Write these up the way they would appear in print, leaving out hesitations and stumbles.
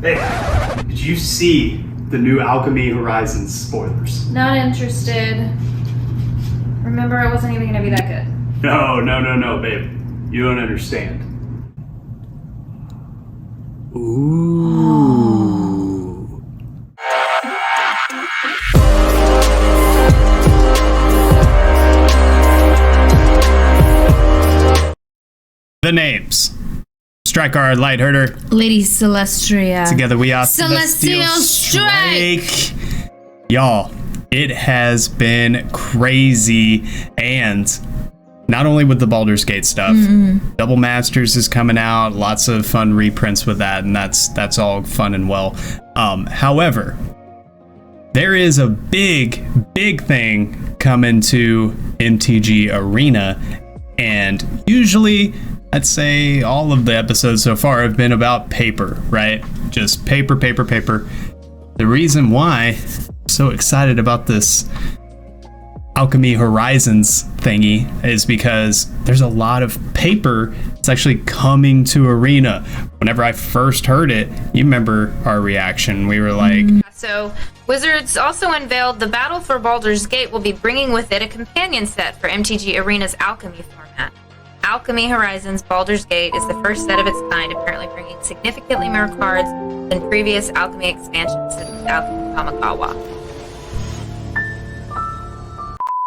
Hey, did you see the new Alchemy Horizons spoilers? Not interested. Remember, it wasn't even gonna be that good. No, babe. You don't understand. Ooh. The names. Striker, Light Herder. Lady Celestria. Together we are Celestial Strike. Y'all, it has been crazy, and not only with the Baldur's Gate stuff, Double Masters is coming out, lots of fun reprints with that, and that's all fun and well. However, there is a big thing coming to MTG Arena, and usually I'd say all of the episodes so far have been about paper, right? Just paper. The reason why I'm so excited about this Alchemy Horizons thingy is because there's a lot of paper that's actually coming to Arena. Whenever I first heard it, you remember our reaction. We were like... So, Wizards also unveiled the Battle for Baldur's Gate will be bringing with it a companion set for MTG Arena's Alchemy format. Alchemy Horizons Baldur's Gate is the first set of its kind, apparently bringing significantly more cards than previous Alchemy expansions such as Alchemy Kamikawa.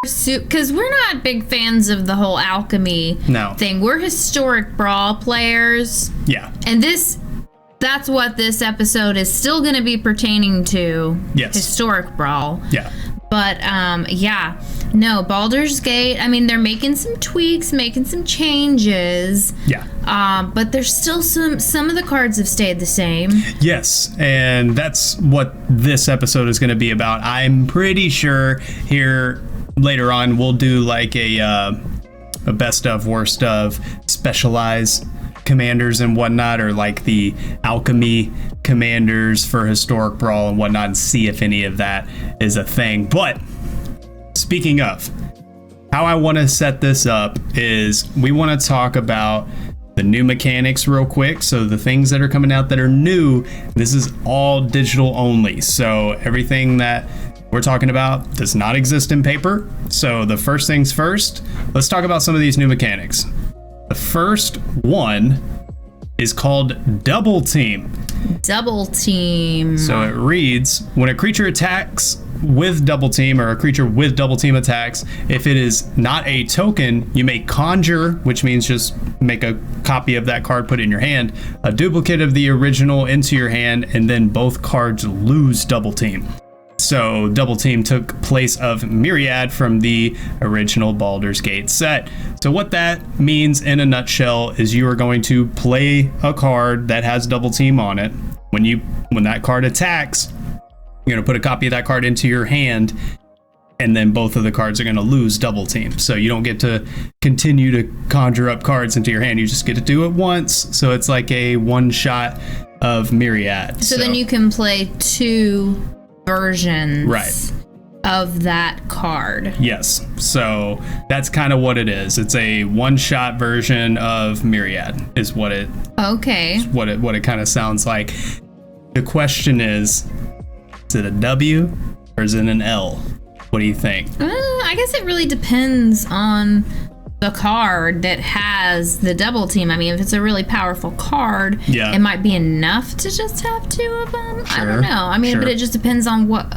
Because we're not big fans of the whole alchemy thing. We're historic Brawl players. Yeah. And that's what this episode is still going to be pertaining to. Yes. Historic Brawl. Yeah. But, no, Baldur's Gate, I mean, they're making some tweaks, making some changes. Yeah. But there's still some of the cards have stayed the same. Yes, and that's what this episode is going to be about. I'm pretty sure here later on we'll do like a best of, worst of, specialized commanders and whatnot, or like the alchemy commanders for historic Brawl and whatnot, and see if any of that is a thing. But speaking of, how I want to set this up is we want to talk about the new mechanics real quick. So the things that are coming out that are new, this is all digital only, so everything that we're talking about does not exist in paper. So the first things first, let's talk about some of these new mechanics. The first one is called Double Team. Double Team. So it reads, when a creature attacks with Double Team, or a creature with Double Team attacks, if it is not a token, you may conjure, which means just make a copy of that card, put it in your hand, a duplicate of the original into your hand, and then both cards lose Double Team. So Double Team took place of Myriad from the original Baldur's Gate set. So what that means in a nutshell is you are going to play a card that has Double Team on it. When that card attacks, you're going to put a copy of that card into your hand, and then both of the cards are going to lose Double Team. So you don't get to continue to conjure up cards into your hand. You just get to do it once. So it's like a one shot of Myriad. So then you can play two versions of that card. Yes, so that's kind of what it is. It's a one-shot version of Myriad is what it kind of sounds like. The question is it a W or is it an L? What do you think? I guess it really depends on the card that has the Double Team. I mean, if it's a really powerful card, it might be enough to just have two of them. I don't know. I mean, but it just depends on what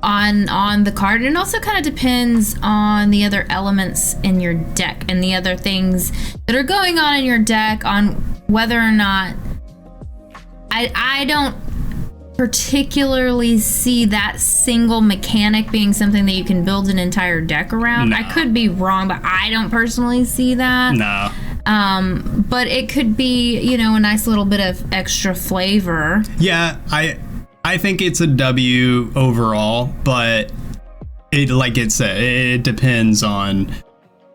on the card, and it also kind of depends on the other elements in your deck and the other things that are going on in your deck, on whether or not I don't particularly see that single mechanic being something that you can build an entire deck around. I could be wrong, but I don't personally see that. No. But it could be, a nice little bit of extra flavor. Yeah, I think it's a W overall, but it depends on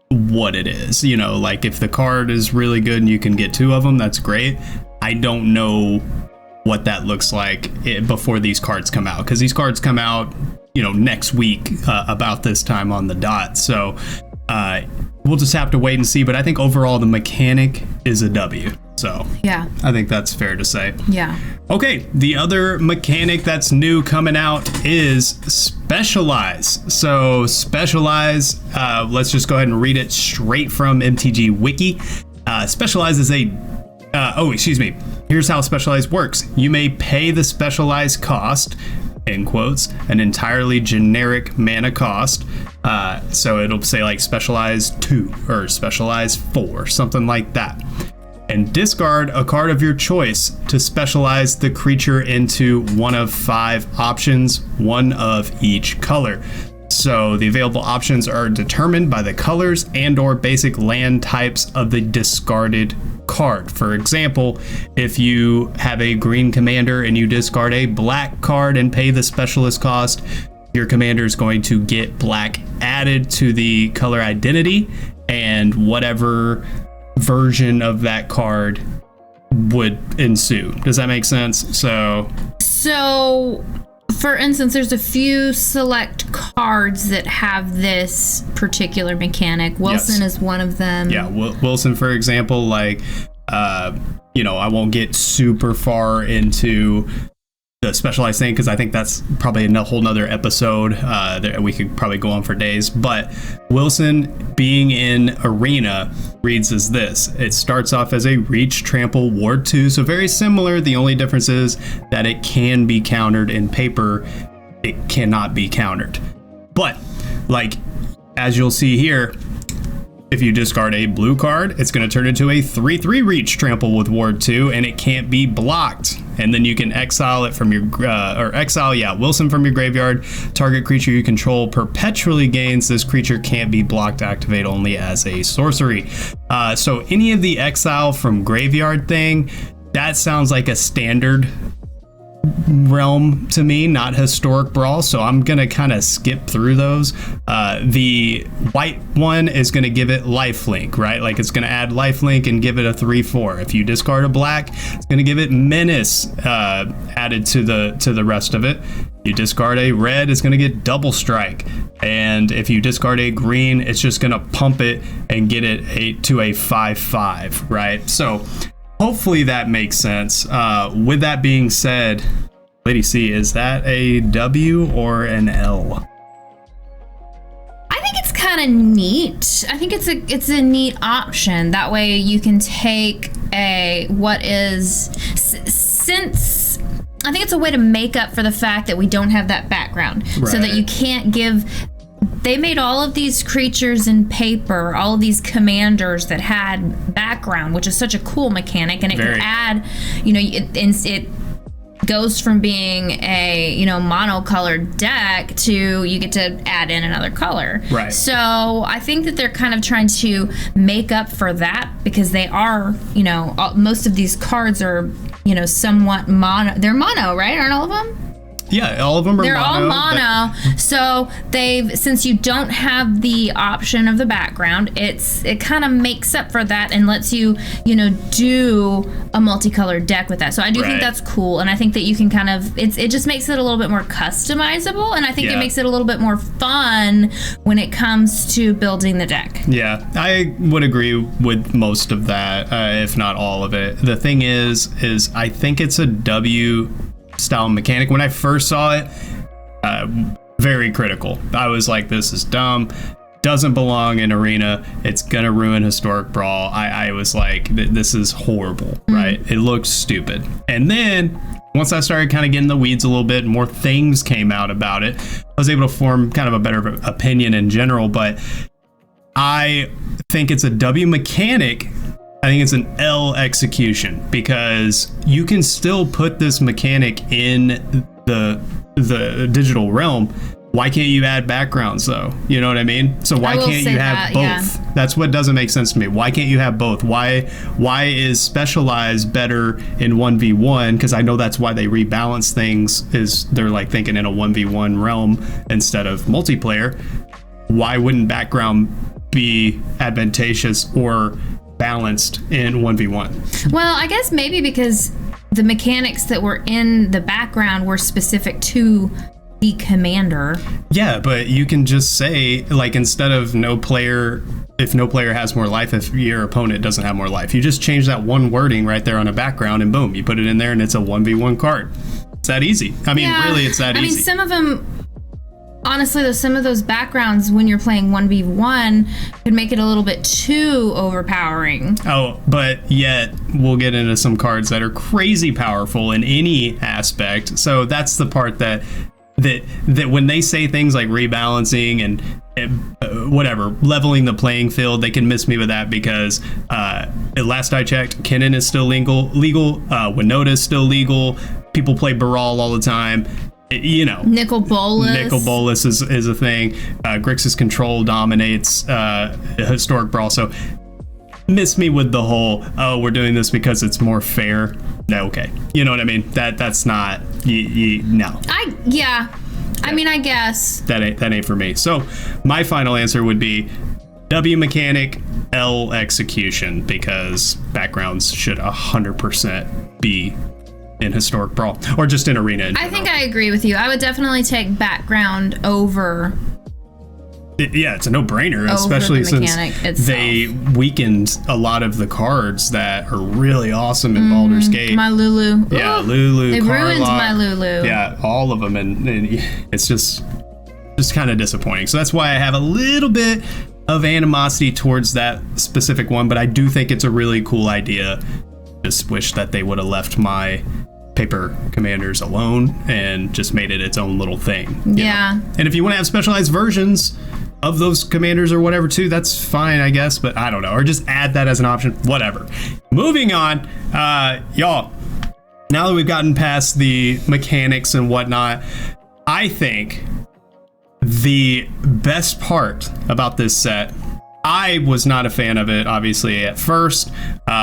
what it is. Like if the card is really good and you can get two of them, that's great. I don't know what that looks like before these cards come out, because these cards come out next week about this time on the dot, so we'll just have to wait and see. But I think overall the mechanic is a W. So yeah, I think that's fair to say. Yeah. Okay, the other mechanic that's new coming out is Specialize. So Specialize, let's just go ahead and read it straight from MTG Wiki. Specialize is here's how Specialize works. You may pay the Specialize cost, in quotes, an entirely generic mana cost. So it'll say like Specialize 2 or Specialize 4, something like that. And discard a card of your choice to specialize the creature into one of 5 options, one of each color. So the available options are determined by the colors and or basic land types of the discarded card. For example, if you have a green commander and you discard a black card and pay the specialist cost, your commander is going to get black added to the color identity, and whatever version of that card would ensue. Does that make sense? So for instance, there's a few select cards that have this particular mechanic. Wilson is one of them. Yeah, Wilson, for example, like, I won't get super far into the Specialized thing because I think that's probably a whole nother episode that we could probably go on for days. But Wilson being in Arena reads as this. It starts off as a Reach, Trample, Ward 2, so very similar. The only difference is that it can be countered. In paper, it cannot be countered. But like, as you'll see here, if you discard a blue card, it's going to turn into a 3/3 Reach, Trample with Ward 2, and it can't be blocked. And then you can exile it from your Wilson from your graveyard. Target creature you control perpetually gains. This creature can't be blocked. Activate only as a sorcery. So any of the exile from graveyard thing, that sounds like a standard realm to me, not historic Brawl, so I'm gonna kind of skip through those. The white one is gonna give it lifelink, right? Like it's gonna add lifelink and give it a 3/4. If you discard a black, it's gonna give it menace added to the rest of it. You discard a red, it's gonna get double strike, and if you discard a green, it's just gonna pump it and get it to a 5/5, right? So hopefully that makes sense. With that being said, Lady C, is that a W or an L? I think it's kind of neat. I think it's a neat option. That way you can take since I think it's a way to make up for the fact that we don't have that background, so that you can't give. They made all of these creatures in paper, all of these commanders that had background, which is such a cool mechanic, and it can add, it goes from being a monocolored deck to you get to add in another color. Right. So I think that they're kind of trying to make up for that, because they are, most of these cards are, somewhat mono. They're mono, right? Aren't all of them? Yeah, all of them are They're all mono. So since you don't have the option of the background, it kind of makes up for that and lets you, do a multicolored deck with that. So I do think that's cool, and I think that you can kind of it just makes it a little bit more customizable, and I think it makes it a little bit more fun when it comes to building the deck. Yeah, I would agree with most of that, if not all of it. The thing is I think it's a W style mechanic. When I first saw it, very critical. I was like, this is dumb, doesn't belong in Arena, it's gonna ruin historic Brawl. I was like, this is horrible, right? It looks stupid. And then once I started kind of getting the weeds a little bit, more things came out about it, I was able to form kind of a better opinion in general. But I think it's a W mechanic. I think it's an L execution, because you can still put this mechanic in the digital realm. Why can't you add backgrounds though? You know what I mean? So why can't you have both? Yeah. That's what doesn't make sense to me. Why can't you have both? Why is Specialize better in 1v1? Because I know that's why they rebalance things, is they're like thinking in a 1v1 realm instead of multiplayer. Why wouldn't background be advantageous or balanced in 1v1? Well, I guess maybe because the mechanics that were in the background were specific to the commander. Yeah, but you can just say, like, instead of no player if no player has more life, if your opponent doesn't have more life. You just change that one wording right there on a background and boom, you put it in there and it's a 1v1 card. It's that easy. I mean, really, it's that easy. I mean, some of them, honestly, though, some of those backgrounds when you're playing 1v1 could make it a little bit too overpowering. Oh, but yet we'll get into some cards that are crazy powerful in any aspect. So that's the part that when they say things like rebalancing and whatever, leveling the playing field, they can miss me with that because last I checked, Kennen is still legal. Winota is still legal. People play Brawl all the time. Nicol Bolas is a thing. Grixis Control dominates Historic Brawl. So miss me with the whole, oh, we're doing this because it's more fair. No, okay. You know what I mean? That's not, no. I mean, I guess. That ain't for me. So my final answer would be W mechanic, L execution, because backgrounds should 100% be in Historic Brawl or just in Arena. I think I agree with you. I would definitely take background over. Yeah, it's a no-brainer, especially since they weakened a lot lot of the cards that are really awesome in Baldur's Gate. My Lulu. Yeah, Lulu. They ruined my Lulu. Yeah, all of them, and it's just kind of disappointing. So that's why I have a little bit of animosity towards that specific one, but I do think it's a really cool idea. Just wish that they would have left my paper commanders alone and just made it its own little thing. Yeah. Know? And if you want to have specialized versions of those commanders or whatever too, that's fine, I guess, but I don't know. Or just add that as an option, whatever. Moving on, y'all, now that we've gotten past the mechanics and whatnot, I think the best part about this set, I was not a fan of it, obviously, at first.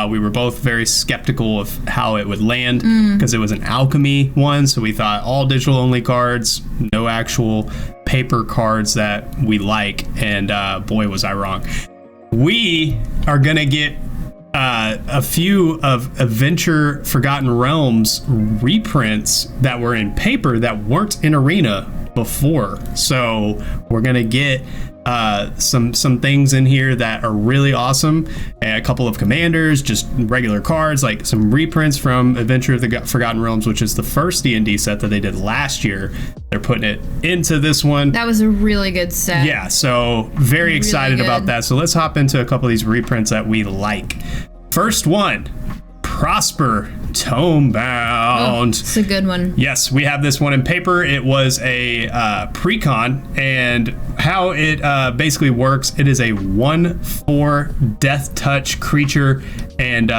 We were both very skeptical of how it would land because it was an Alchemy one. So we thought all digital only cards, no actual paper cards that we like. And boy, was I wrong. We are going to get a few of Adventure Forgotten Realms reprints that were in paper that weren't in Arena before. So we're going to get some things in here that are really awesome, and a couple of commanders, just regular cards, like some reprints from Adventure of the Forgotten Realms, which is the first D&D set that they did last year. They're putting it into this one. That was a really good set. Yeah, so very excited about that. So let's hop into a couple of these reprints that we like. First one, Prosper Tomebound. Oh, it's a good one. Yes, we have this one in paper. It was a precon, and how it basically works, it is a 1/4 death touch creature, and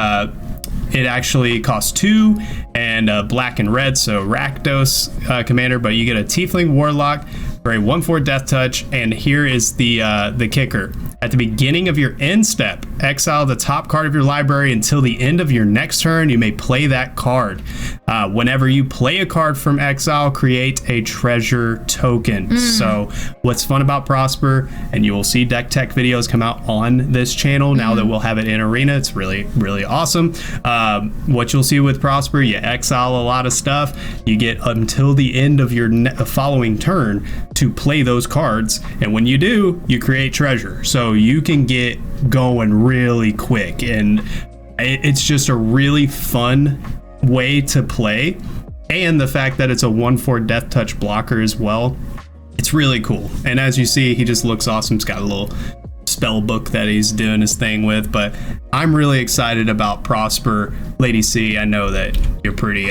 it actually costs 2 and black and red, so Rakdos commander, but you get a Tiefling Warlock for a 1/4 death touch, and here is the kicker. At the beginning of your end step, exile the top card of your library until the end of your next turn. You may play that card. Whenever you play a card from exile, create a treasure token. So what's fun about Prosper, and you will see deck tech videos come out on this channel now that we'll have it in Arena. It's really, really awesome. What you'll see with Prosper, you exile a lot of stuff. You get until the end of your following turn to play those cards, and when you do, you create treasure. So you can get going really quick, and it's just a really fun way to play. And the fact that it's a 1/4 death touch blocker as well, it's really cool. And as you see, he just looks awesome. He's got a little spell book that he's doing his thing with, but I'm really excited about Prosper. Lady C, I know that you're pretty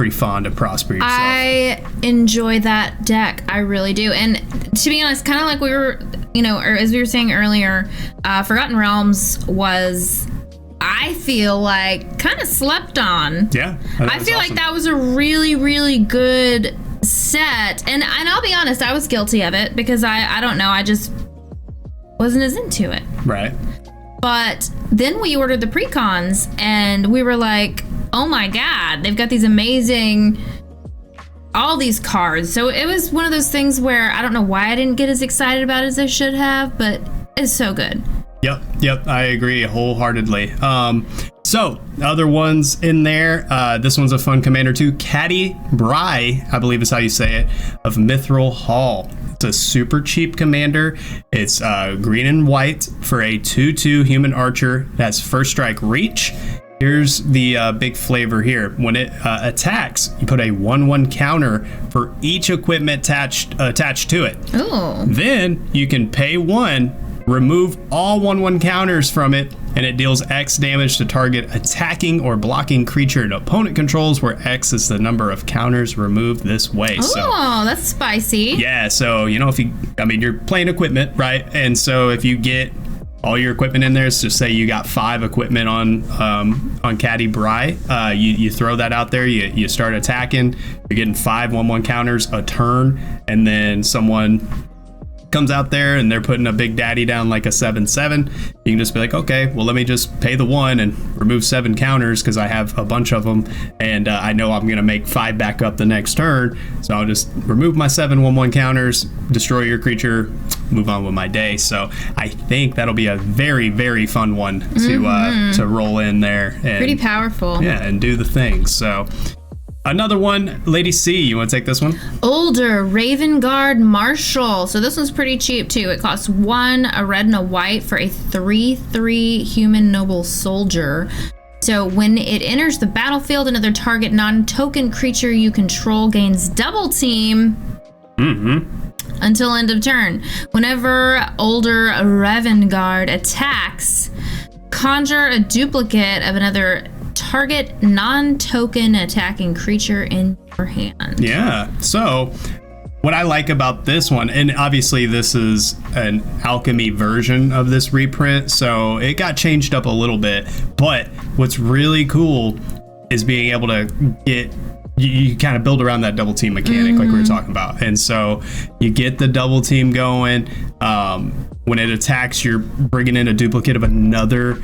fond of Prosper yourself. I enjoy that deck. I really do. And to be honest, kind of like we were, or as we were saying earlier, Forgotten Realms was, I feel like, kind of slept on. Yeah. I feel like that was a really, really good set. And I'll be honest, I was guilty of it because I don't know, I just wasn't as into it. Right. But then we ordered the precons and we were like, oh my God, they've got these amazing, all these cards. So it was one of those things where I don't know why I didn't get as excited about it as I should have, but it's so good. Yep, I agree wholeheartedly. So other ones in there, this one's a fun commander too. Caddy Bry, I believe is how you say it, of Mithril Hall. It's a super cheap commander. It's green and white for a 2/2 human archer. That's first strike reach. Here's the big flavor here. When it attacks, you put a 1/1 counter for each equipment attached to it. Ooh. Then you can pay 1, remove all 1/1 counters from it, and it deals X damage to target attacking or blocking creature an opponent controls, where X is the number of counters removed this way. Oh, that's spicy. Yeah, so you're playing equipment, right? And so if you get all your equipment in there, so say you got 5 equipment on Caddy Bry, you throw that out there, you start attacking, you're getting 5 1/1 counters a turn, and then someone comes out there and they're putting a big daddy down like a 7/7, you can just be like, okay, well, let me just pay the 1 and remove 7 counters because I have a bunch of them, and I know I'm gonna make 5 back up the next turn, so I'll just remove my 7 1/1 counters, destroy your creature, move on with my day. So I think that'll be a very, very fun one to roll in there. And, pretty powerful. Yeah, and do the thing. So another one, Lady C, you want to take this one? Older Raven Guard Marshal. So this one's pretty cheap too. It costs 1, a red and a white for a 3/3 human noble soldier. So when it enters the battlefield, another target non-token creature you control gains double team. Until end of turn. Whenever Older Raven Guard attacks, conjure a duplicate of another target non-token attacking creature in your hand. Yeah. So what I like about this one, and obviously this is an Alchemy version of this reprint, so it got changed up a little bit, but what's really cool is being able to get, you kind of build around that double team mechanic like we were talking about. And so you get the double team going. When it attacks, you're bringing in a duplicate of another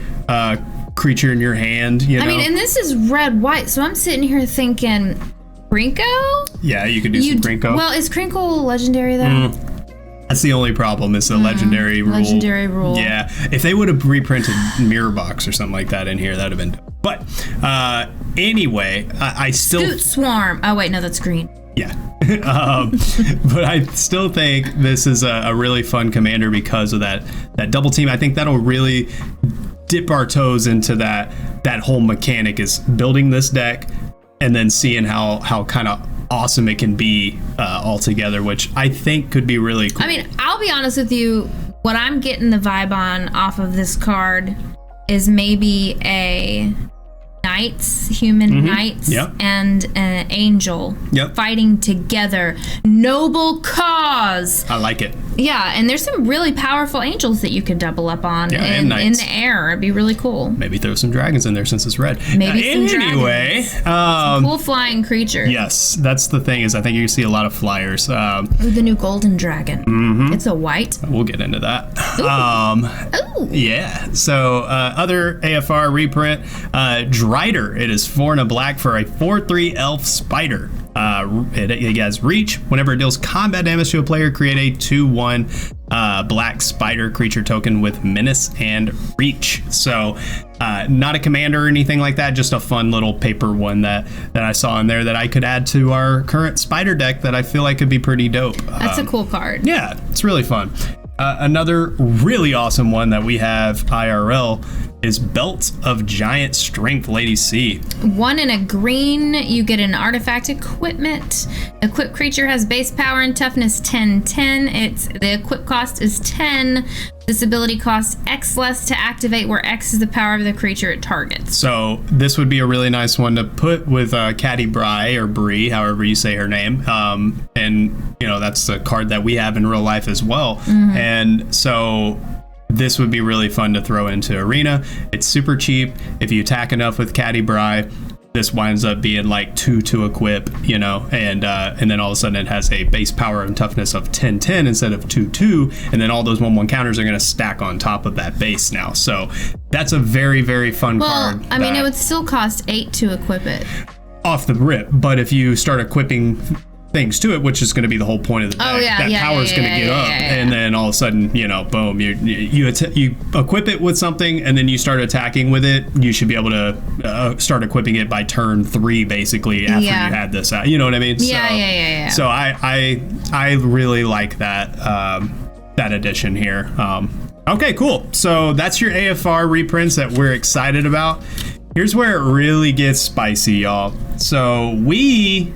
creature in your hand. You know? I mean, and this is red-white, so I'm sitting here thinking, Crinkle? Yeah, you could do some Crinkle. Well, is Crinkle legendary though? That's the only problem, is the legendary rule. Legendary rule. Yeah, if they would have reprinted Mirror Box or something like that in here, that'd have been. But anyway, I still. Scoot Swarm. Oh wait, no, that's green. Yeah, but I still think this is a really fun commander because of that double team. I think that'll really dip our toes into that whole mechanic, is building this deck and then seeing how kind of awesome it can be all together, which I think could be really cool. I mean, I'll be honest with you, what I'm getting the vibe on off of this card is maybe a human knights, and an angel fighting together. Noble cause. I like it. Yeah, and there's some really powerful angels that you could double up on in the air. It'd be really cool. Maybe throw some dragons in there since it's red. Maybe some dragons. Some cool flying creatures. Yes, that's the thing, is I think you see a lot of flyers. The new golden dragon. It's a white. We'll get into that. Yeah. So other AFR reprint, Drider. It is 4 and a black for a 4/3 elf spider. It has reach. Whenever it deals combat damage to a player, create a 2/1 black spider creature token with menace and reach. So not a commander or anything like that, just a fun little paper one that I saw in there that I could add to our current spider deck that I feel like could be pretty dope. That's a cool card. Yeah, it's really fun. Another really awesome one that we have IRL is Belt of Giant Strength, Lady C. 1 in a green, you get an artifact equipment. Equipped creature has base power and toughness 10/10. The equip cost is 10. This ability costs X less to activate, where X is the power of the creature it targets. So this would be a really nice one to put with Caddy Bry, or Bree, however you say her name. And that's the card that we have in real life as well. And so this would be really fun to throw into Arena. It's super cheap. If you attack enough with Caddy Bry, this winds up being like 2 to equip, and then all of a sudden it has a base power and toughness of 10/10 instead of 2/2, and then all those 1/1 counters are going to stack on top of that base now. So that's a very, very fun card. Well, I mean, it would still cost 8 to equip it off the rip, but if you start equipping things to it, which is going to be the whole point of the deck, power is going to get up, and then all of a sudden, boom, you equip it with something, and then you start attacking with it. You should be able to start equipping it by turn 3, basically, after you had this out. You know what I mean? Yeah. So I I really like that that addition here. Okay, cool. So that's your AFR reprints that we're excited about. Here's where it really gets spicy, y'all. So we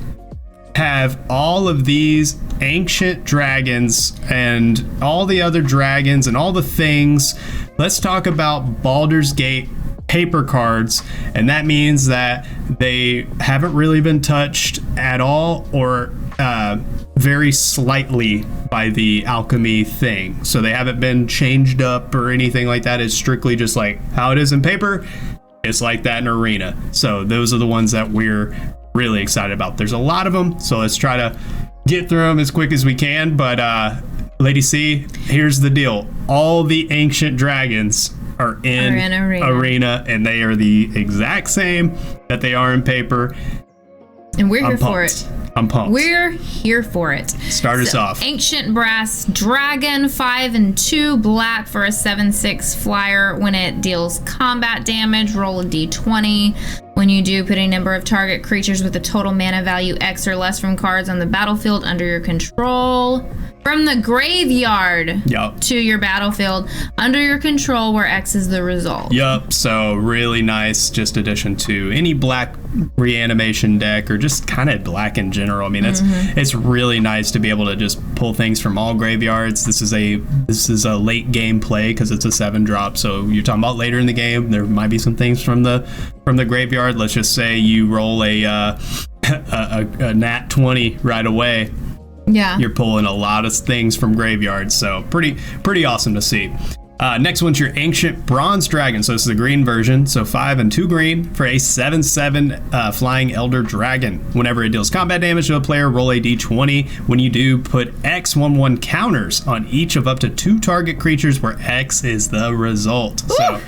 have all of these ancient dragons and all the other dragons and all the things. Let's talk about Baldur's Gate paper cards, and that means that they haven't really been touched at all or very slightly by the alchemy thing. So they haven't been changed up or anything like that. It's strictly just like how it is in paper. It's like that in Arena. So those are the ones that we're really excited about. There's a lot of them, so let's try to get through them as quick as we can. But Lady C, here's the deal. All the ancient dragons are in Arena, and they are the exact same that they are in paper. And we're here for it. I'm pumped. We're here for it. Start us off. Ancient Brass Dragon, 5 and 2 black for a 7/6 flyer. When it deals combat damage, roll a d20. When you do, put a number of target creatures with a total mana value X or less from cards on the battlefield under your control. From the graveyard to your battlefield under your control, where X is the result. Yup, so really nice just addition to any black reanimation deck or just kind of black in general. I mean, it's really nice to be able to just pull things from all graveyards. This is a late game play because it's a 7-drop. So you're talking about later in the game, there might be some things from the graveyard. Let's just say you roll a nat 20 right away. Yeah, you're pulling a lot of things from graveyards, so pretty awesome to see. Next one's your Ancient Bronze Dragon. So this is the green version. So 5 and 2 green for a 7/7 flying Elder Dragon. Whenever it deals combat damage to a player, roll a d20. When you do, put X/1/1 counters on each of up to 2 target creatures where X is the result. Ooh. So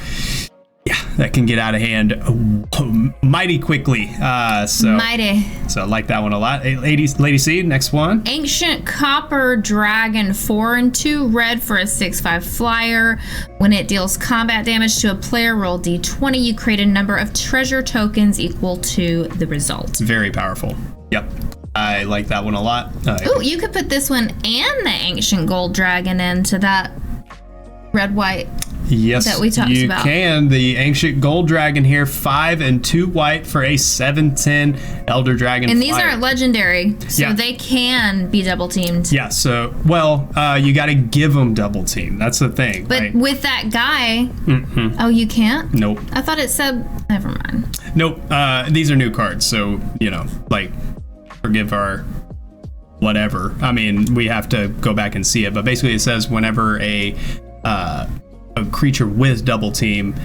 yeah, that can get out of hand mighty quickly. So I like that one a lot. Hey, Lady C, next one. Ancient Copper Dragon, 4 and 2 red for a 6/5 flyer. When it deals combat damage to a player, roll d20. You create a number of treasure tokens equal to the result. It's very powerful. Yep. I like that one a lot. Ooh, you could put this one and the Ancient Gold Dragon into that red-white. Yes, that we talked about. You can. The Ancient Gold Dragon here, 5 and 2 white for a 7/10 Elder Dragon. And these aren't legendary, so they can be double teamed. Yeah, so, well, you got to give them double team. That's the thing. But with that guy, oh, you can't? Nope. I thought it said, never mind. Nope. These are new cards, so, like, forgive our whatever. I mean, we have to go back and see it, but basically it says whenever a creature with double team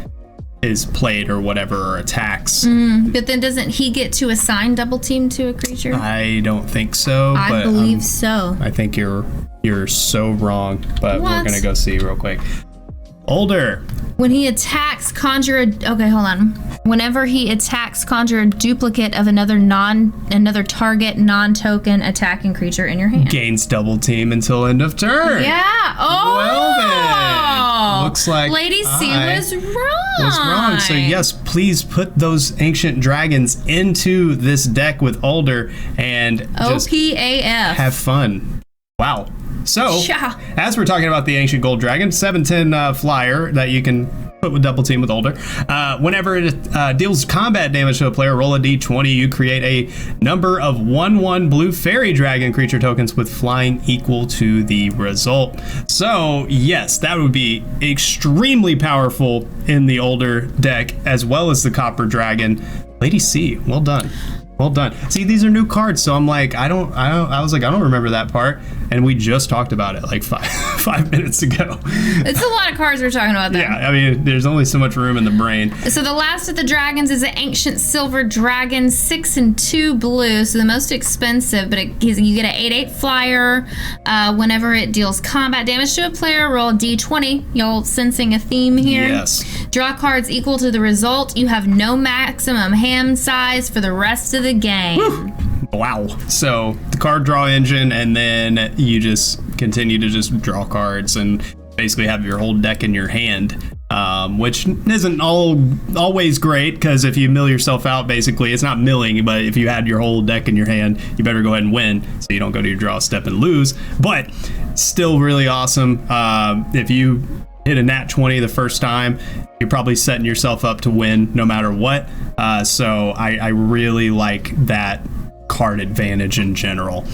is played or whatever or attacks. But then doesn't he get to assign double team to a creature? I don't think so. I believe so. I think you're so wrong, but we're gonna go see real quick. Older. When he attacks, conjure Whenever he attacks, conjure a duplicate of another target non-token attacking creature in your hand. Gains double team until end of turn. Yeah. Oh. Well then. Looks like Lady C was wrong. So yes, please put those ancient dragons into this deck with Older and just OPAF. Have fun. Wow. So, as we're talking about the Ancient Gold Dragon, 7/10 flyer that you can put with double team with Older. Whenever it deals combat damage to a player, roll a d20. You create a number of 1/1 blue fairy dragon creature tokens with flying equal to the result. So, yes, that would be extremely powerful in the Older deck, as well as the Copper Dragon. Lady C, well done. Well done. See, these are new cards, so I'm like, I was like, I don't remember that part, and we just talked about it like five minutes ago. It's a lot of cards we're talking about there. Yeah, I mean, there's only so much room in the brain. So the last of the dragons is an Ancient Silver Dragon, 6 and 2 blue, so the most expensive, but you get an 8/8 flyer. Whenever it deals combat damage to a player, roll a d20. Y'all sensing a theme here? Yes. Draw cards equal to the result. You have no maximum hand size for the rest of the game. Whew. Wow. So the card draw engine, and then you just continue to just draw cards and basically have your whole deck in your hand. which isn't always great, because if you mill yourself out, basically, it's not milling, but if you had your whole deck in your hand, you better go ahead and win, so you don't go to your draw step and lose. But still really awesome. If you hit a nat 20 the first time, you're probably setting yourself up to win no matter what. So I really like that card advantage in general.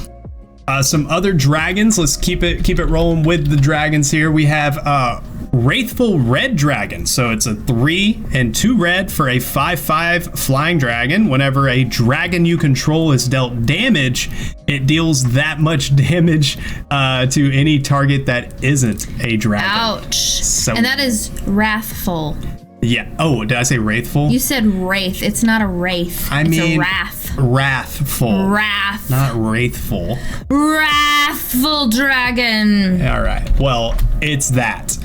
Some other dragons. Let's keep it rolling with the dragons here. We have Wrathful Red Dragon. So it's a 3 and 2 red for a 5/5 flying dragon. Whenever a dragon you control is dealt damage, it deals that much damage to any target that isn't a dragon. Ouch. So, and that is wrathful. Yeah. Oh, did I say wrathful? You said wraith. It's not a wraith. It's a wrath. Wrathful. Wrath. Not wraithful. Wrathful dragon. All right. Well, it's that.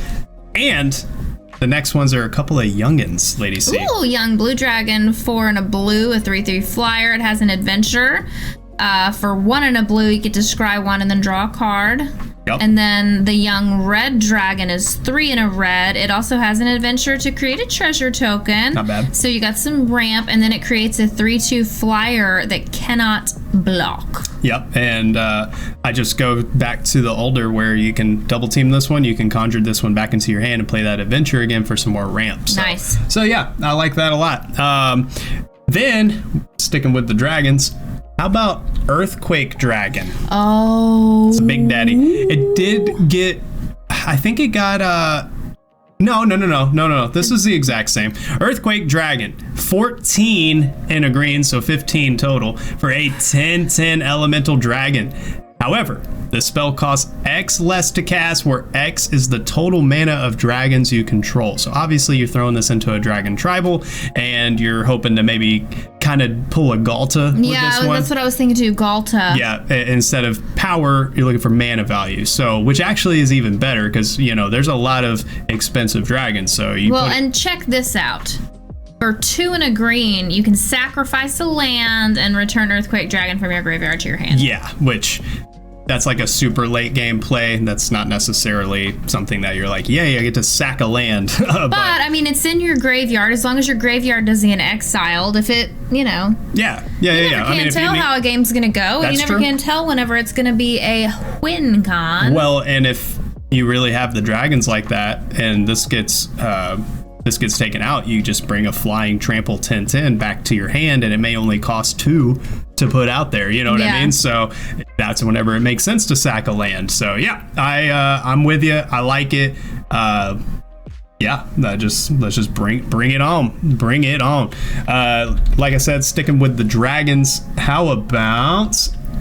And the next ones are a couple of youngins, Lady C. Ooh, young blue dragon, 4 and a blue, a 3/3 flyer. It has an adventure. For 1 and a blue, you get to scry 1 and then draw a card. Yep. And then the young red dragon is 3 and a red. It also has an adventure to create a treasure token. Not bad. So you got some ramp, and then it creates a 3/2 flyer that cannot block. Yep. And I just go back to the older where you can double team this one. You can conjure this one back into your hand and play that adventure again for some more ramps. So, nice. So yeah, I like that a lot. Then sticking with the dragons, how about Earthquake Dragon? Oh. It's a big daddy. It did get, I think it got, no. This is the exact same. Earthquake Dragon, 14 in a green, so 15 total for a 10/10 elemental dragon. However, the spell costs X less to cast, where X is the total mana of dragons you control. So obviously you're throwing this into a dragon tribal, and you're hoping to maybe kind of pull a Galta with this one. That's what I was thinking too, Galta. Yeah, instead of power, you're looking for mana value. So, which actually is even better, because, you know, there's a lot of expensive dragons. So you and check this out. For 2 and a green, you can sacrifice a land and return Earthquake Dragon from your graveyard to your hand. Yeah, which that's like a super late game play. That's not necessarily something that you're like, yay, I get to sack a land. but I mean, it's in your graveyard. As long as your graveyard doesn't get exiled, if it, you know. Yeah. You never can tell how a game's going to go. You never can tell whenever it's going to be a win con. Well, and if you really have the dragons like that, and this gets taken out, you just bring a flying trample 10/10 back to your hand, and it may only cost 2 to put out there. You know what I mean? So that's whenever it makes sense to sack a land. So yeah, I'm with you. I like it. Let's just bring it on. Bring it on. Like I said, sticking with the dragons. How about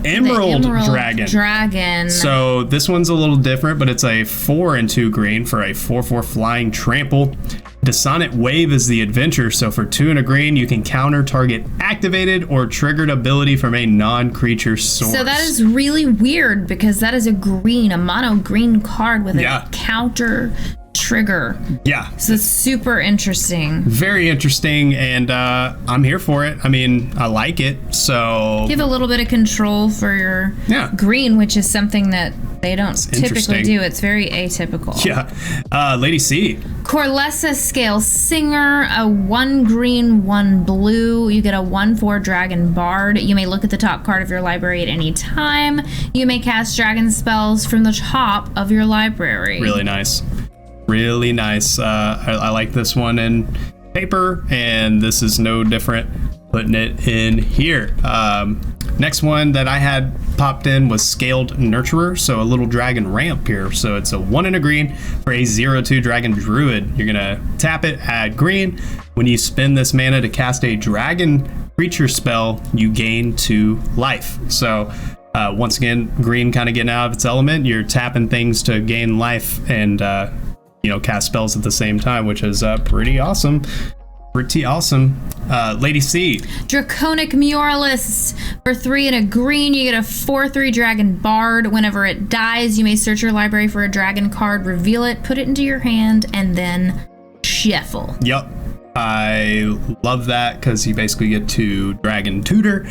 Emerald Dragon. So this one's a little different, but it's a 4 and 2 green for a 4/4 flying trample. Dissonant Wave is the adventure, so for 2 and a green, you can counter target activated or triggered ability from a non-creature source. So that is really weird, because that is a mono green card with a counter trigger. Yeah. So it's super interesting. Very interesting, and I'm here for it. I mean, I like it, so... Give a little bit of control for your green, which is something that they don't typically do. It's very atypical. Yeah. Lady C. Corlessa Scale Singer, a 1 green, 1 blue. You get a 1/4 Dragon Bard. You may look at the top card of your library at any time. You may cast dragon spells from the top of your library. Really nice. Really nice. I like this one in paper, and this is no different putting it in here. Next one that I had popped in was Scaled Nurturer, so a little dragon ramp here. So it's a 1 and a green for a 0/2 dragon druid. You're gonna tap it, add green. When you spend this mana to cast a dragon creature spell, you gain 2 life. So once again, green kind of getting out of its element. You're tapping things to gain life and cast spells at the same time, which is pretty awesome. Pretty awesome. Lady C. Draconic Muralist. For 3 and a green, you get a 4/3 Dragon Bard. Whenever it dies, you may search your library for a dragon card, reveal it, put it into your hand, and then shuffle. Yep. I love that, because you basically get to Dragon Tutor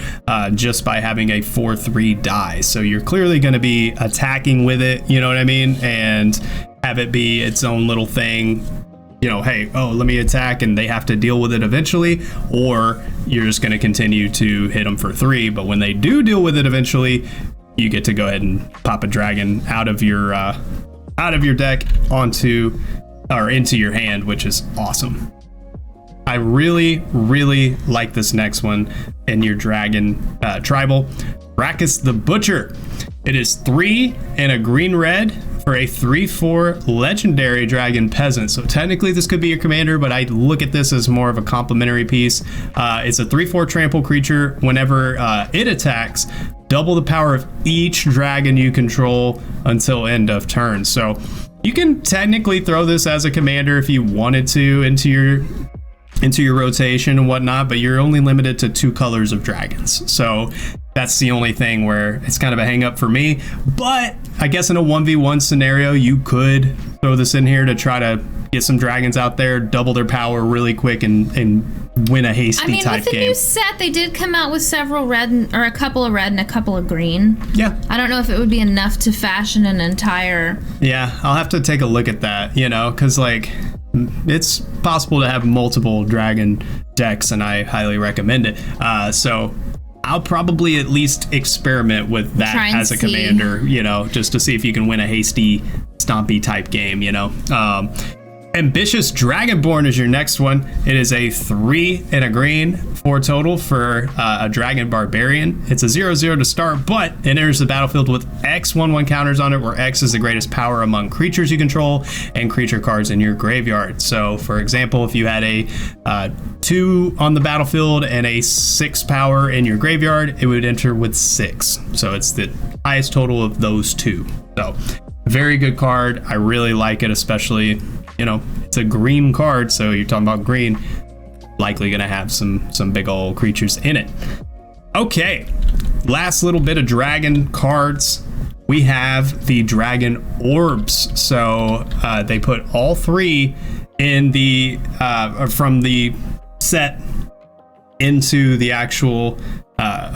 just by having a 4/3 die. So you're clearly going to be attacking with it, you know what I mean? And have it be its own little thing. hey, let me attack, and they have to deal with it eventually, or you're just going to continue to hit them for 3. But when they do deal with it eventually, you get to go ahead and pop a dragon out of your deck into your hand, which is awesome. I really, really like this next one in your dragon tribal, Brackus the Butcher. It is 3 and a green-red for a 3/4 legendary dragon peasant. So technically this could be your commander, but I look at this as more of a complementary piece. It's a 3/4 trample creature. Whenever it attacks, double the power of each dragon you control until end of turn. So you can technically throw this as a commander if you wanted to into your rotation and whatnot, but you're only limited to 2 colors of dragons. So that's the only thing where it's kind of a hang up for me. But I guess in a 1v1 scenario, you could throw this in here to try to get some dragons out there, double their power really quick, and win a hasty type with the game. new set, they did come out with several red, or a couple of red and a couple of green. Yeah. I don't know if it would be enough to fashion an entire... Yeah, I'll have to take a look at that, because it's possible to have multiple dragon decks, and I highly recommend it. So I'll probably at least experiment with that as a commander, just to see if you can win a hasty, stompy type game, Ambitious Dragonborn is your next one. It is a 3 and a green, 4 total for a Dragon Barbarian. It's a 0/0 to start, but it enters the battlefield with X 1/1 counters on it, where X is the greatest power among creatures you control and creature cards in your graveyard. So, for example, if you had a 2 on the battlefield and a 6 power in your graveyard, it would enter with 6. So it's the highest total of those 2. So, very good card. I really like it, especially, it's a green card, so you're talking about green, likely gonna have some big old creatures in it. Okay, last little bit of dragon cards. We have the dragon orbs. So they put all 3 in the from the set into the actual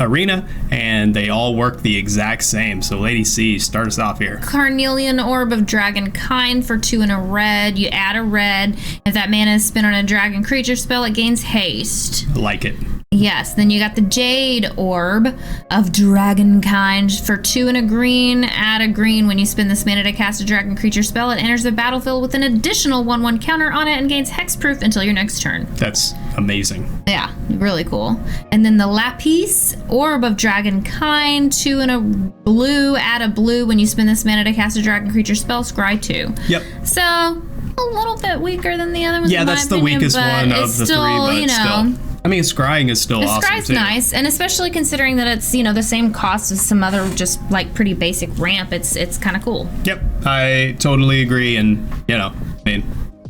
arena, and they all work the exact same. So Lady C, start us off here. Carnelian Orb of Dragon Kind for 2 and a red. You add a red. If that mana is spent on a dragon creature spell, it gains haste. Like it. Yes, then you got the Jade Orb of Dragon Kind for 2 and a green. Add a green. When you spend this mana to cast a dragon creature spell, it enters the battlefield with an additional 1/1 counter on it and gains hexproof until your next turn. That's amazing. Yeah, really cool. And then the Lapis Orb of Dragon Kind, 2 and a blue. Add a blue. When you spend this mana to cast a dragon creature spell, scry 2. Yep. So a little bit weaker than the other ones. Yeah, that's the weakest one of the 3, but still. I mean, scrying is still awesome Scry's too. nice, and especially considering that it's the same cost as some other just like pretty basic ramp. It's kind of cool. Yep, I totally agree, and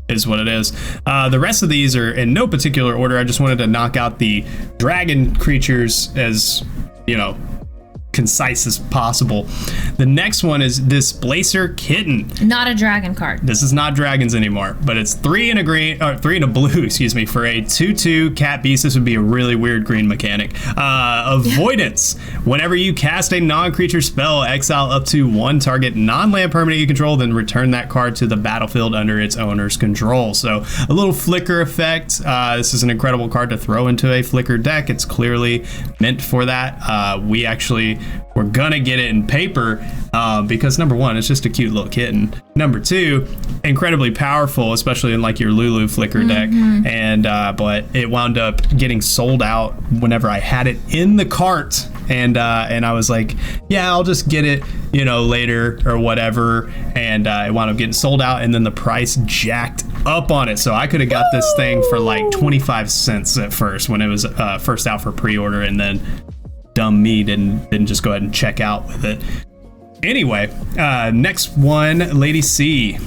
is what it is. The rest of these are in no particular order. I just wanted to knock out the dragon creatures as concise as possible. The next one is Displacer Kitten. Not a dragon card. This is not dragons anymore, but it's 3 and a green, or 3 and a blue, for a 2/2 cat beast. This would be a really weird green mechanic. Avoidance. Whenever you cast a non-creature spell, exile up to 1 target non-land permanent you control, then return that card to the battlefield under its owner's control. So a little flicker effect. This is an incredible card to throw into a flicker deck. It's clearly meant for that. We're gonna get it in paper because number 1, it's just a cute little kitten. Number 2, incredibly powerful, especially in like your Lulu flicker deck. And but it wound up getting sold out whenever I had it in the cart, and I was like, yeah, I'll just get it, later or whatever. And it wound up getting sold out, and then the price jacked up on it. So I could have got this thing for like 25 cents at first when it was first out for pre-order, and then dumb me didn't just go ahead and check out with it. Anyway, next one, Lady C.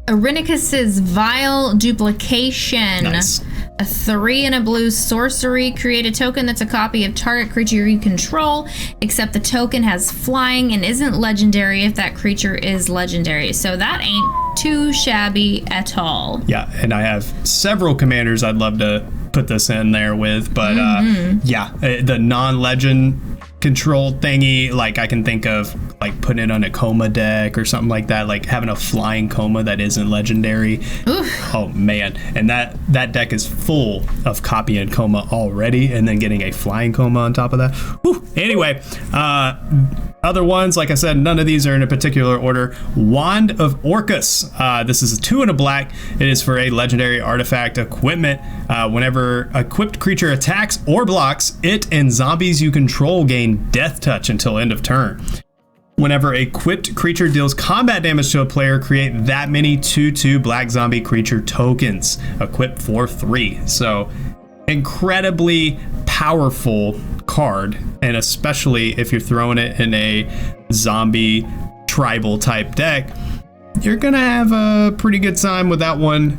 Irenicus's Vile Duplication. Nice. A 3 and a blue sorcery. Create a token that's a copy of target creature you control, except the token has flying and isn't legendary if that creature is legendary. So that ain't too shabby at all. Yeah, and I have several commanders I'd love to put this in there with, but the non-legend control thingy, like I can think of like putting it on a Coma deck or something like that, like having a flying Coma that isn't legendary. Oof. Oh man, and that deck is full of copy and Coma already, and then getting a flying Coma on top of that. Whew. Anyway, other ones, like I said, none of these are in a particular order. Wand of Orcus. This is a 2 and a black. It is for a legendary artifact equipment. Whenever equipped creature attacks or blocks, it and zombies you control gain death touch until end of turn. Whenever a equipped creature deals combat damage to a player, create that many 2/2 black zombie creature tokens. Equip for 3. So incredibly powerful card, and especially if you're throwing it in a zombie tribal type deck, you're gonna have a pretty good time with that one,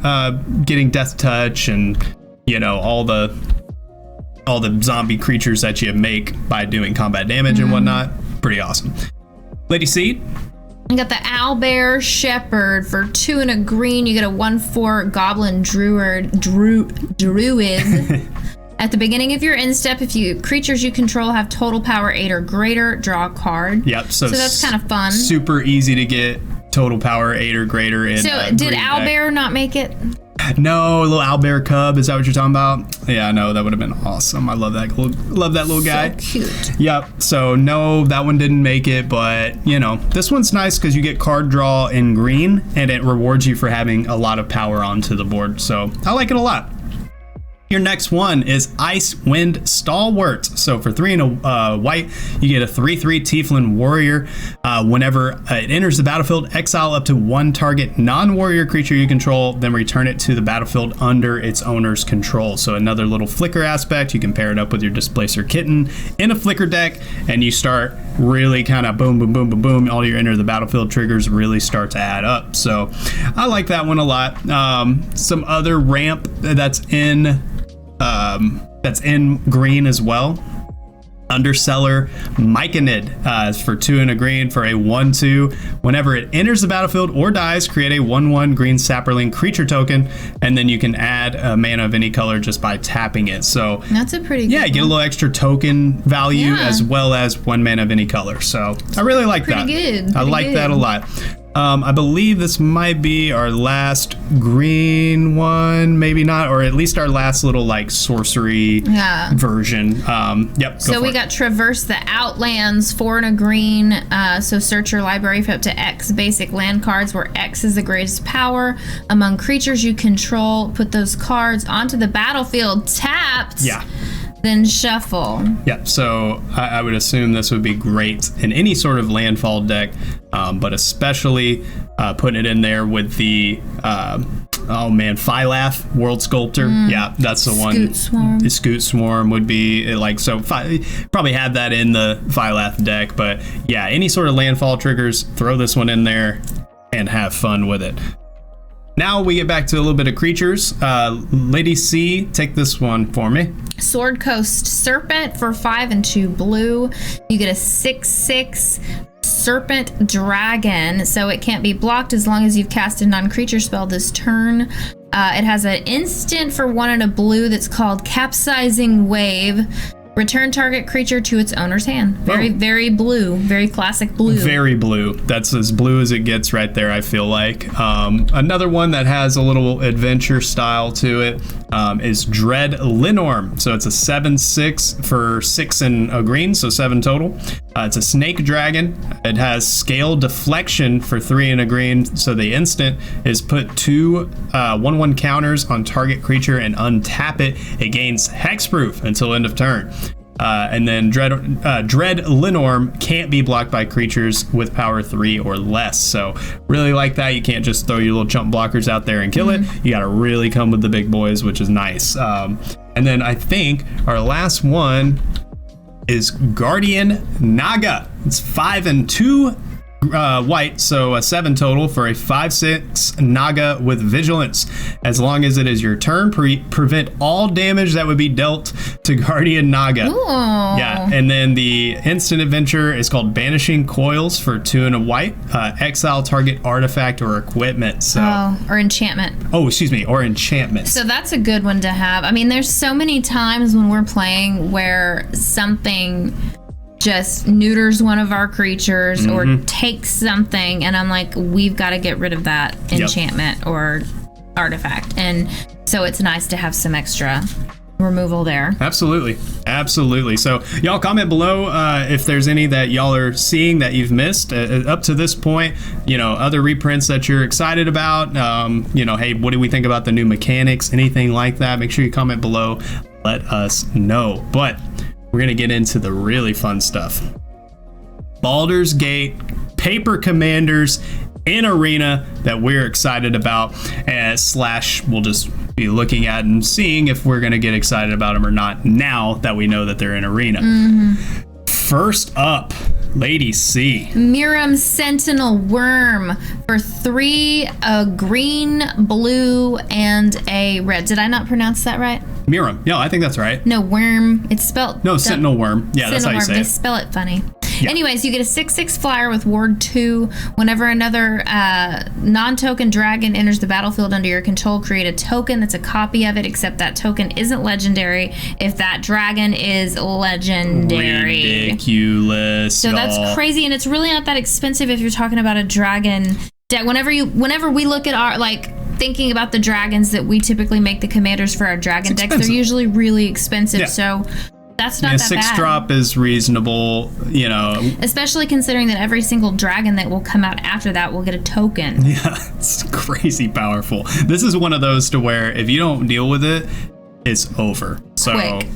getting death touch and, you know, all the zombie creatures that you make by doing combat damage and whatnot. Pretty awesome. Lady Seed. You got the Owlbear Shepherd for 2 and a green. You get a 1/4 Goblin Druid. At the beginning of your end step, if creatures you control have total power 8 or greater, draw a card. Yep. So that's kind of fun. Super easy to get total power 8 or greater in. So did Owlbear not make it? No, a little owlbear cub. Is that what you're talking about? Yeah, no, that would have been awesome. I love that little guy. So cute. Yep. So no, that one didn't make it, but you know, this one's nice because you get card draw in green, and it rewards you for having a lot of power onto the board. So I like it a lot. Your next one is Icewind Stalwart. So for 3 and a white, you get a 3/3 Tiefling Warrior. Whenever it enters the battlefield, exile up to 1 target non-warrior creature you control, then return it to the battlefield under its owner's control. So another little flicker aspect. You can pair it up with your Displacer Kitten in a flicker deck, and you start really kind of boom, boom, boom, boom, boom. All your enter the battlefield triggers really start to add up. So I like that one a lot. Some other ramp that's in green as well. Underseller Myconid is for 2 and a green for a 1/2. Whenever it enters the battlefield or dies, create a 1/1 green sapperling creature token, and then you can add a mana of any color just by tapping it. So that's a pretty good you get a little extra token value as well as 1 mana of any color. So I really like that. I like that a lot. I believe this might be our last green one, maybe not, or at least our last little like sorcery version. Yep. So we got Traverse the Outlands, 4 and a green. So search your library for up to X basic land cards, where X is the greatest power among creatures you control. Put those cards onto the battlefield tapped. Yeah. Then shuffle. Yep. So I would assume this would be great in any sort of landfall deck, but especially putting it in there with the Phylath World Sculptor. Yeah, that's the one. Scoot Swarm. The Scoot Swarm would be like, so probably have that in the Phylath deck, but yeah, any sort of landfall triggers, throw this one in there and have fun with it. Now we get back to a little bit of creatures. Lady C, take this one for me. Sword Coast Serpent for 5 and 2 blue. You get a 6/6 Serpent Dragon, so it can't be blocked as long as you've cast a non-creature spell this turn. It has an instant for 1 and a blue that's called Capsizing Wave. Return target creature to its owner's hand. Very blue. Very classic blue. Very blue. That's as blue as it gets right there, I feel like. Another one that has a little adventure style to it is Dread Linorm. So it's a 7/6 for 6 and a green, so 7 total. It's a snake dragon. It has Scale Deflection for 3 and a green. So the instant is put 2 1/1 counters on target creature and untap it. It gains hexproof until end of turn. And then Dread Linorm can't be blocked by creatures with power 3 or less. So really like that. You can't just throw your little chump blockers out there and kill it. You got to really come with the big boys, which is nice. And then I think our last one is Guardian Naga. It's 5 and 2 white, so a 7 total for a 5/6 Naga with Vigilance. As long as it is your turn, prevent all damage that would be dealt to Guardian Naga. Ooh. Yeah, and then the instant adventure is called Banishing Coils for 2 and a white. Exile target artifact or equipment. So or enchantment. Oh, excuse me, or enchantment. So that's a good one to have. I mean, there's so many times when we're playing where something just neuters one of our creatures or takes something, and I'm like, we've got to get rid of that enchantment or artifact. And so it's nice to have some extra removal there. Absolutely. So y'all comment below if there's any that y'all are seeing that you've missed up to this point, other reprints that you're excited about. Hey, what do we think about the new mechanics, anything like that? Make sure you comment below, let us know. But we're gonna get into the really fun stuff. Baldur's Gate paper commanders in Arena that we're excited about, / we'll just be looking at and seeing if we're going to get excited about them or not now that we know that they're in Arena. First up, Lady C. Miram Sentinel Worm for 3, a green, blue, and a red. Did I not pronounce that right? Miram. No, I think that's right. No, worm. It's spelled... No, Sentinel Worm. Yeah, that's how you say it. They spell it funny. Yeah. Anyways, you get a 6/6 flyer with Ward 2. Whenever another non-token dragon enters the battlefield under your control, create a token that's a copy of it, except that token isn't legendary if that dragon is legendary. Ridiculous. So that's crazy, and it's really not that expensive if you're talking about a dragon deck. Whenever we look at our, thinking about the dragons that we typically make the commanders for our dragon decks, they're usually really expensive. Yeah. So that's not that bad. 6-drop is reasonable, Especially considering that every single dragon that will come out after that will get a token. Yeah, it's crazy powerful. This is one of those to where if you don't deal with it, it's over. So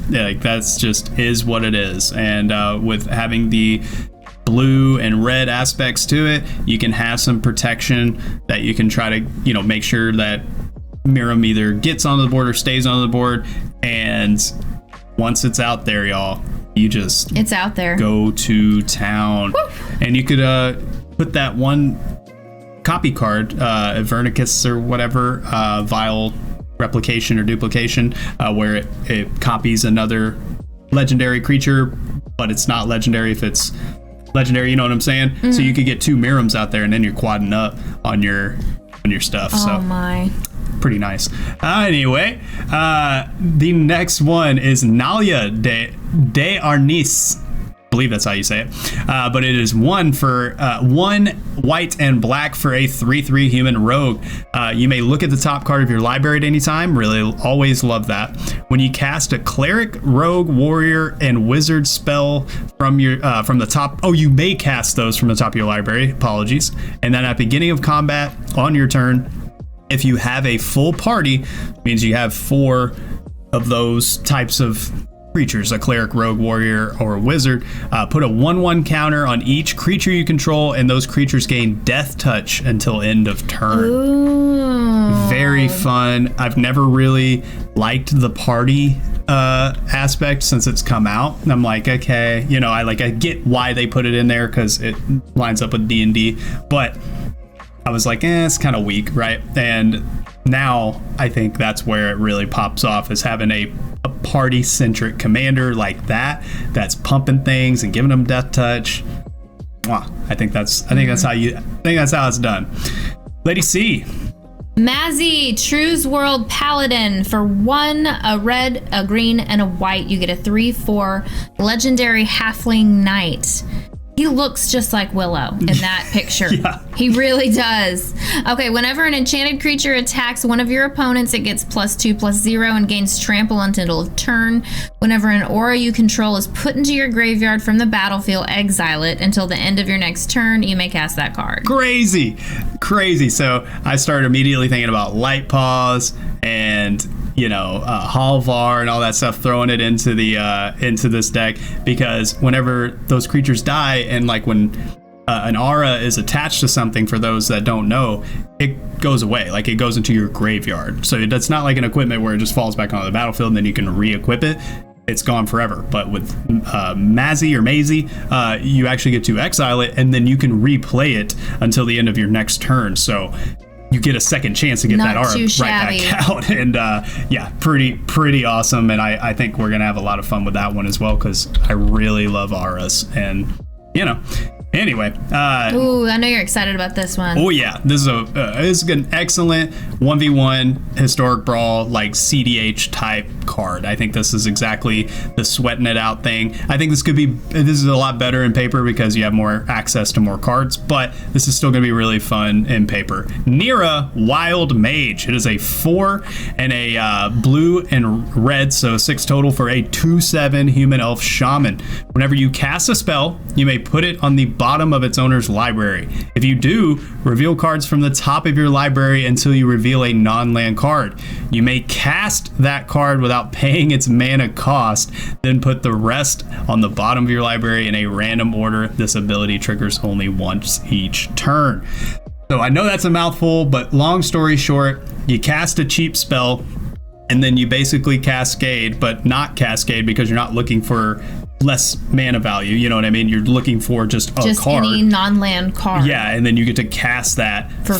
yeah, that's just is what it is. And with having the blue and red aspects to it, you can have some protection that you can try to, make sure that Miram either gets on the board or stays on the board. And once it's out there, y'all, it's out there. Go to town. Woo! And you could put that one copy card, Vernicus or whatever, vile replication or duplication, where it copies another legendary creature, but it's not legendary if it's legendary, you know what I'm saying? Mm-hmm. So you could get 2 Mirams out there, and then you're quadding up on your stuff. Oh my. Pretty nice. Anyway, the next one is Nalia de Arnis. I believe that's how you say it. But it is 1 for 1 white and black for a 3/3 human rogue. You may look at the top card of your library at any time. Really, always love that. When you cast a cleric, rogue, warrior, and wizard spell from the top. Oh, you may cast those from the top of your library. Apologies. And then at the beginning of combat on your turn, if you have a full party, means you have 4 of those types of creatures, a cleric, rogue, warrior, or a wizard, put a 1/1 counter on each creature you control, and those creatures gain death touch until end of turn. Ooh. Very fun. I've never really liked the party aspect since it's come out. And I'm like, okay, I get why they put it in there because it lines up with D&D, but I was like, it's kind of weak, right? And now I think that's where it really pops off, is having a party-centric commander like that's pumping things and giving them death touch. I think that's how it's done. Lady C. Mazzy, True's World Paladin for 1, a red, a green, and a white. You get a 3/4 legendary halfling knight. He looks just like Willow in that picture. Yeah. He really does. Okay, whenever an enchanted creature attacks one of your opponents, it gets +2/+0 and gains trample until end of turn. Whenever an aura you control is put into your graveyard from the battlefield, exile it until the end of your next turn. You may cast that card. Crazy. So I started immediately thinking about Light Paws and Halvar and all that stuff, throwing it into this deck, because whenever those creatures die, and when an aura is attached to something, for those that don't know, it goes away, it goes into your graveyard. So that's not like an equipment where it just falls back onto the battlefield and then you can re-equip it. It's gone forever. But with Mazzy or Maisie, you actually get to exile it, and then you can replay it until the end of your next turn. So you get a second chance to get that aura right back out. And pretty awesome. And I think we're going to have a lot of fun with that one as well, because I really love auras. And, Anyway, ooh, I know you're excited about this one. Oh yeah, this is an excellent 1v1 historic brawl, like CDH type card. I think this is exactly the sweating it out thing. I think this is a lot better in paper because you have more access to more cards, but this is still going to be really fun in paper. Nira Wild Mage. It is a 4 and a blue and red, so 6 total for a 2/7 human elf shaman. Whenever you cast a spell, you may put it on the bottom of its owner's library. If you do, reveal cards from the top of your library until you reveal a non-land card. You may cast that card without paying its mana cost, then put the rest on the bottom of your library in a random order. This ability triggers only once each turn. So I know that's a mouthful, but long story short, you cast a cheap spell and then you basically cascade, but not cascade because you're not looking for less mana value, you know what I mean? You're looking for just a card. Any non-land card. Yeah, and then you get to cast that for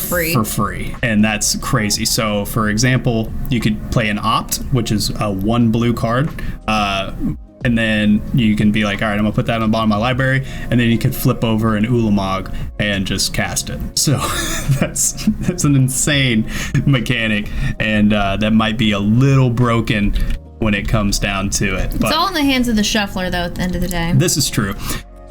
free. And that's crazy. So for example, you could play an Opt, which is a 1 blue card, and then you can be like, all right, I'm gonna put that on the bottom of my library, and then you can flip over an Ulamog and just cast it. So that's an insane mechanic, and that might be a little broken when it comes down to it. It's all in the hands of the shuffler, though, at the end of the day. This is true.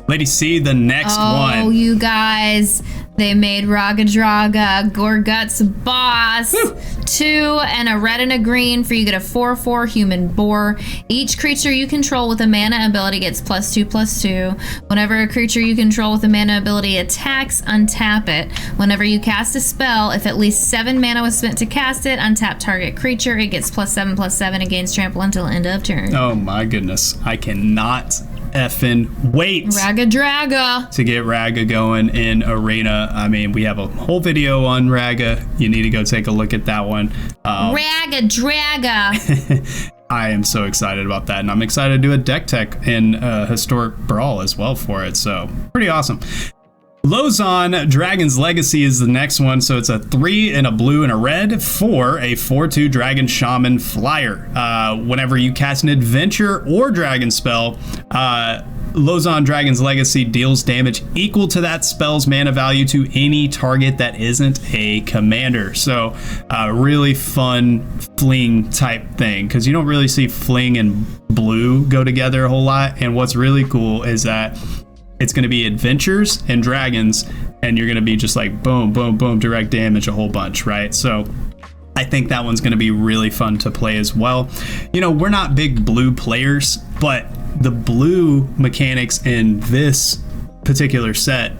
Lady C, the next one. Oh, you guys, they made Raga Draga, Gorgut's boss. Woo! 2 and a red and a green for you get a 4/4 human boar. Each creature you control with a mana ability gets +2/+2. Whenever a creature you control with a mana ability attacks, untap it. Whenever you cast a spell, if at least 7 mana was spent to cast it, untap target creature. It gets +7/+7 against trample until end of turn. Oh my goodness. I cannot effing wait Raga Draga to get Raga going in Arena. I mean, we have a whole video on Raga. You need to go take a look at that one. Raga Draga. I am so excited about that, and I'm excited to do a deck tech in Historic Brawl as well for it, so pretty awesome. Lozon Dragon's Legacy is the next one, so it's a 3 and a blue and a red for a 4/2 Dragon Shaman Flyer. Whenever you cast an adventure or dragon spell, Lozon Dragon's Legacy deals damage equal to that spell's mana value to any target that isn't a commander. So really fun fling type thing, because you don't really see fling and blue go together a whole lot, and what's really cool is that it's going to be adventures and dragons, and you're going to be just like boom, boom, boom, direct damage a whole bunch, right? So I think that one's going to be really fun to play as well. You know, we're not big blue players, but the blue mechanics in this particular set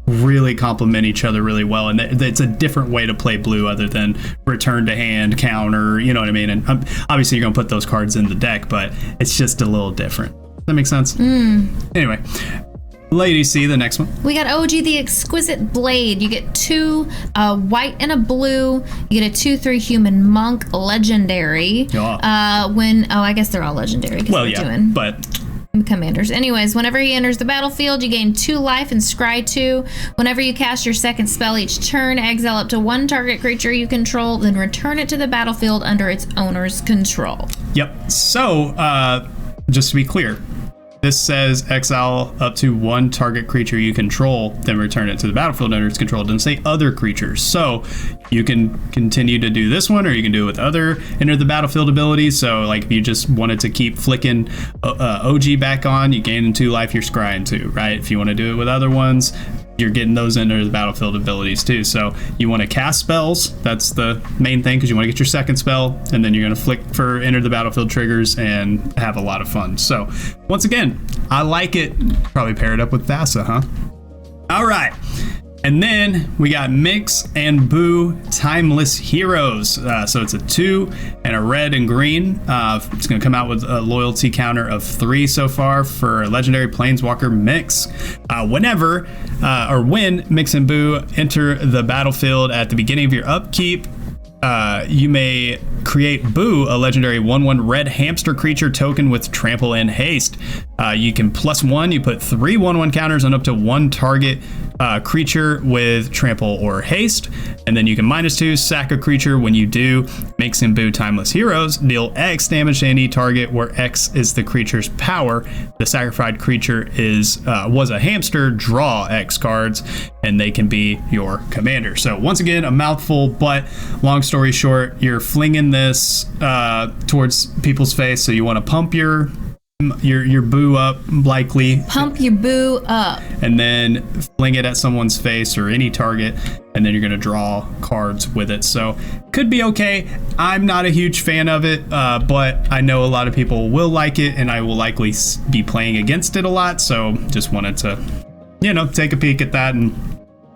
really complement each other really well, and it's a different way to play blue other than return to hand, counter, you know what I mean? And obviously you're going to put those cards in the deck, but it's just a little different. Does that make sense? Anyway, Lady C, the next one. We got OG the Exquisite Blade. You get 2 white and a blue. You get a 2/3 human monk legendary. I guess they're all legendary. Well, yeah, but commanders. Anyways, whenever he enters the battlefield, you gain 2 life and scry 2. Whenever you cast your second spell each turn, exile up to 1 target creature you control, then return it to the battlefield under its owner's control. Yep. So, just to be clear, this says exile up to 1 target creature you control, then return it to the battlefield under its control. It doesn't say other creatures. So you can continue to do this one, or you can do it with other enter the battlefield abilities. So like if you just wanted to keep flicking OG back on, you gain 2 life, you're scrying 2, right? If you want to do it with other ones, you're getting those into the battlefield abilities too. So you want to cast spells. That's the main thing, because you want to get your second spell, and then you're going to flick for enter the battlefield triggers and have a lot of fun. So once again, I like it. Probably pair it up with Vasa, huh? All right. And then we got Mix and Boo Timeless Heroes. So it's a 2 and a red and green. It's going to come out with a loyalty counter of 3 so far for Legendary Planeswalker Mix. Whenever or when Mix and Boo enter the battlefield at the beginning of your upkeep, you may create Boo, a legendary 1/1 red hamster creature token with trample and haste. You can +1, you put 3 1/1 counters on up to 1 target creature with trample or haste, and then you can -2, sack a creature. When you do, makes him Boo Timeless Heroes, deal X damage to any target where X is the creature's power. The sacrificed creature was a hamster, draw X cards, and they can be your commander. So once again, a mouthful, but long story short, you're flinging this towards people's face, so you want to pump your Boo up, likely. Pump your Boo up. And then fling it at someone's face or any target, and then you're going to draw cards with it. So could be okay. I'm not a huge fan of it, but I know a lot of people will like it, and I will likely be playing against it a lot. So just wanted to, take a peek at that and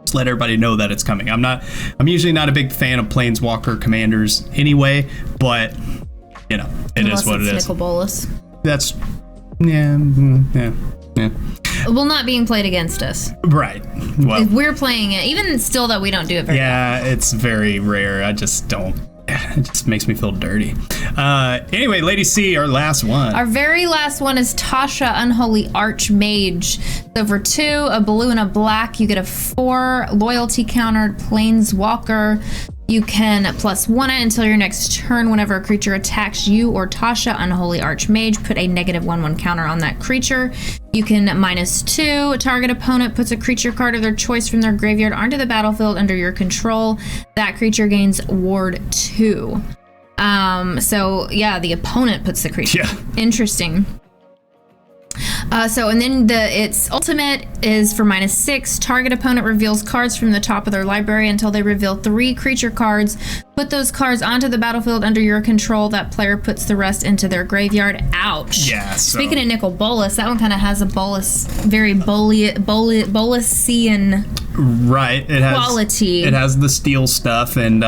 just let everybody know that it's coming. I'm usually not a big fan of Planeswalker commanders anyway, but it is what it is. Nicol Bolas. That's yeah. Well, not being played against us. Right. Well, if we're playing it, even still that we don't do it very well. It's very rare. I just don't. It just makes me feel dirty. Anyway, Lady C, our last one. Our very last one is Tasha, Unholy Archmage. So for 2, a blue and a black, you get a 4 loyalty countered Planeswalker. You can +1 it until your next turn. Whenever a creature attacks you or Tasha, Unholy Archmage, put a -1/1 counter on that creature. You can -2. Target opponent puts a creature card of their choice from their graveyard onto the battlefield under your control. That creature gains Ward 2. So yeah, the opponent puts the creature. Yeah. Interesting. And then its ultimate is for -6. Target opponent reveals cards from the top of their library until they reveal 3 creature cards. Put those cards onto the battlefield under your control. That player puts the rest into their graveyard. Ouch. Yeah. Speaking of Nicol Bolas, that one kind of has a very Bolasian right. It has quality. It has the steel stuff and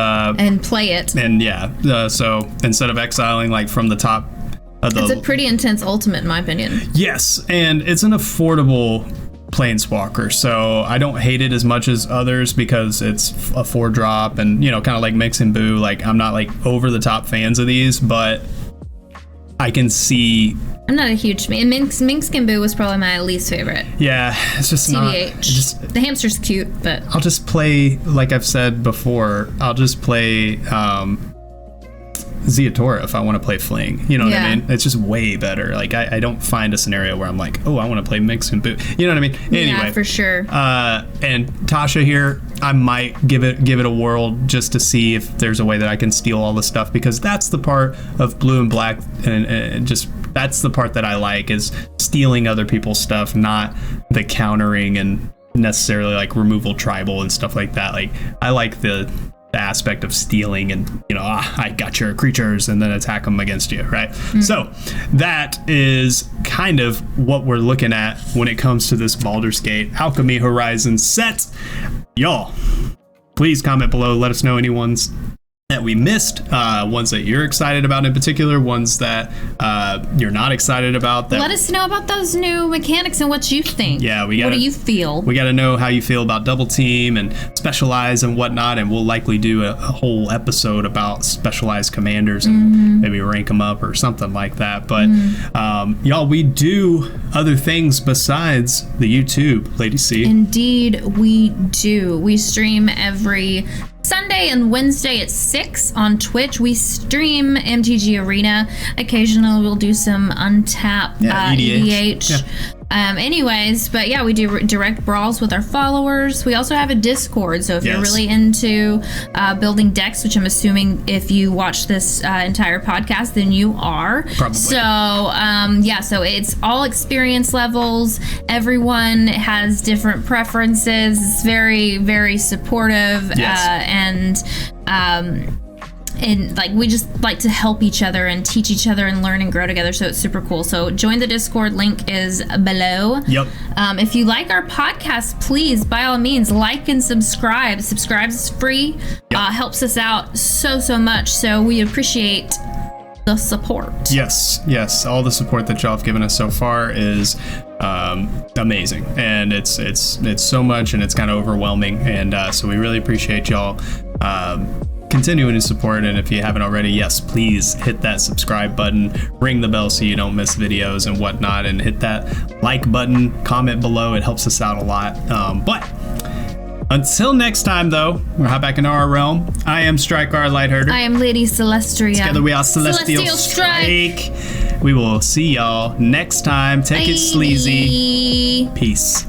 play it. And yeah. So instead of exiling like from the top. It's a pretty intense ultimate, in my opinion. Yes, and it's an affordable Planeswalker, so I don't hate it as much as others because it's a 4-drop and, kind of like Mix and Boo. Like, I'm not like over the top fans of these, but I can see. I'm not a huge fan. Minx and Boo was probably my least favorite. Yeah, it's just TBH. The hamster's cute, but I'll just play, like I've said before, I'll just play Zeatora if I want to play Fling. You know what I mean? It's just way better. Like I don't find a scenario where I'm like, oh, I want to play Mix and Boo. You know what I mean? Anyway, yeah, for sure. And Tasha here, I might give it a whirl just to see if there's a way that I can steal all the stuff, because that's the part of Blue and Black, and just that's the part that I like, is stealing other people's stuff, not the countering and necessarily like removal tribal and stuff like that. Like I like the aspect of stealing and I got your creatures and then attack them against you, right? Mm-hmm. So that is kind of what we're looking at when it comes to this Baldur's Gate Alchemy Horizons set. Y'all, please comment below, let us know any ones that we missed, ones that you're excited about in particular, ones that you're not excited about. Let us know about those new mechanics and what you think. Yeah, what do you feel? We got to know how you feel about Double Team and Specialize and whatnot, and we'll likely do a whole episode about Specialized commanders and maybe rank them up or something like that. But y'all, we do other things besides the YouTube, Lady C. Indeed, we do. We stream every Sunday and Wednesday at 6 on Twitch. We stream MTG Arena. Occasionally we'll do some untapped EDH. Yeah. Anyways, but yeah, we do direct brawls with our followers. We also have a Discord, so if you're really into building decks, which I'm assuming if you watch this entire podcast, then you are. Probably. So so it's all experience levels. Everyone has different preferences. It's very, very supportive. And like we just like to help each other and teach each other and learn and grow together, so it's super cool. So join the Discord, link is below. Yep. If you like our podcast, please by all means like and subscribe. Subscribe is free. Helps us out so much, so we appreciate the support. Yes, all the support that y'all have given us so far is amazing, and it's so much, and it's kind of overwhelming, and so we really appreciate y'all continuing to support. And if you haven't already, yes, please hit that subscribe button, ring the bell so you don't miss videos and whatnot, and hit that like button, comment below. It helps us out a lot. But until next time, though, we'll hop back into our realm. I am Striker Lightherder. I am Lady Celestria. Together we are Celestial Strike. We will see y'all next time. Take it sleazy. Peace.